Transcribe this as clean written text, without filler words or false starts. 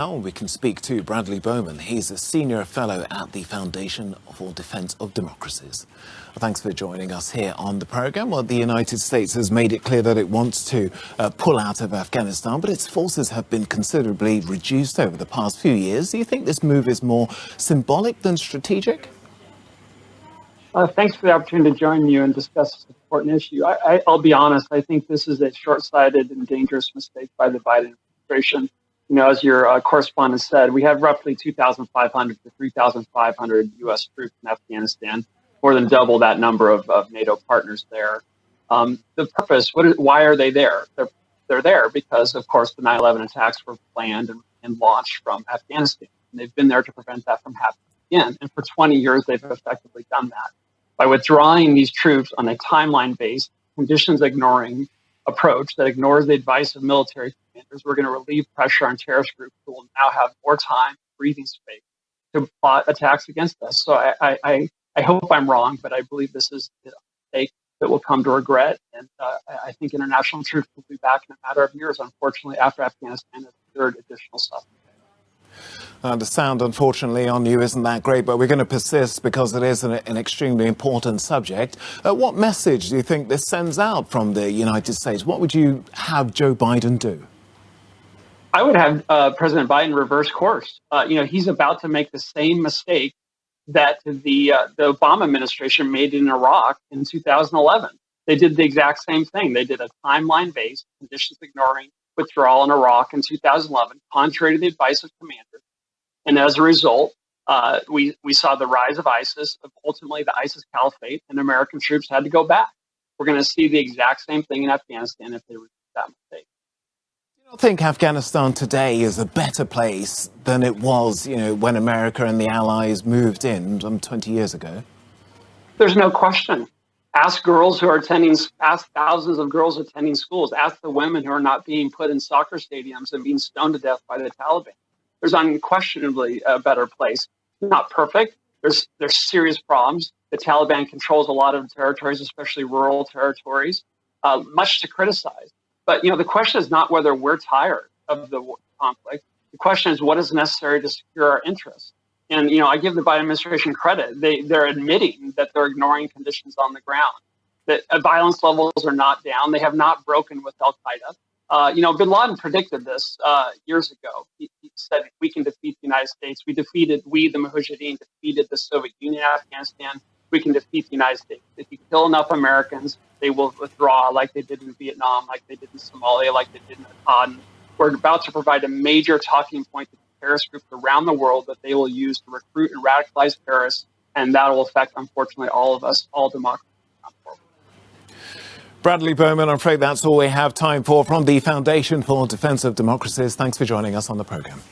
Now we can speak to Bradley Bowman. He's a senior fellow at the Foundation for Defense of Democracies. Thanks for joining us here on the program. Well, the United States has made it clear that it wants to pull out of Afghanistan, but its forces have been considerably reduced over the past few years. Do you think this move is more symbolic than strategic? Thanks for the opportunity to join you and discuss this important issue. I'll be honest, I think this is a short-sighted and dangerous mistake by the Biden administration. You know, as your correspondent said, we have roughly 2,500 to 3,500 U.S. troops in Afghanistan, more than double that number of NATO partners there. The purpose, why are they there? They're there because, of course, the 9/11 attacks were planned and launched from Afghanistan. And they've been there to prevent that from happening again. And for 20 years, they've effectively done that. By withdrawing these troops on a timeline-based, conditions-ignoring approach that ignores the advice of military commanders, we're going to relieve pressure on terrorist groups who will now have more time, breathing space to plot attacks against us. So I hope I'm wrong, but I believe this is a mistake that will come to regret. And I think international troops will be back in a matter of years, unfortunately, after Afghanistan has endured additional suffering. The sound, unfortunately, on you isn't that great, but we're going to persist because it is an extremely important subject. What message do you think this sends out from the United States? What would you have Joe Biden do? I would have President Biden reverse course. He's about to make the same mistake that the Obama administration made in Iraq in 2011. They did the exact same thing. They did a timeline-based, conditions-ignoring withdrawal in Iraq in 2011, contrary to the advice of commanders. And as a result, we saw the rise of ISIS, ultimately the ISIS caliphate, and American troops had to go back. We're going to see the exact same thing in Afghanistan if they repeat that mistake. You don't think Afghanistan today is a better place than it was, when America and the Allies moved in 20 years ago? There's no question. Ask girls who are ask thousands of girls attending schools. Ask the women who are not being put in soccer stadiums and being stoned to death by the Taliban. There's unquestionably a better place. Not perfect. There's serious problems. The Taliban controls a lot of territories, especially rural territories, much to criticize. But, the question is not whether we're tired of the conflict. The question is what is necessary to secure our interests. And, I give the Biden administration credit. They're admitting that they're ignoring conditions on the ground, that violence levels are not down. They have not broken with al-Qaeda. Bin Laden predicted this years ago. He said, we can defeat the United States. We, the Mujahideen, defeated the Soviet Union in Afghanistan. We can defeat the United States. If you kill enough Americans, they will withdraw like they did in Vietnam, like they did in Somalia, like they did in Aden. We're about to provide a major talking point to terrorist groups around the world that they will use to recruit and radicalize terrorists. And that will affect, unfortunately, all of us, all democracies. Bradley Bowman, I'm afraid that's all we have time for from the Foundation for Defense of Democracies. Thanks for joining us on the program.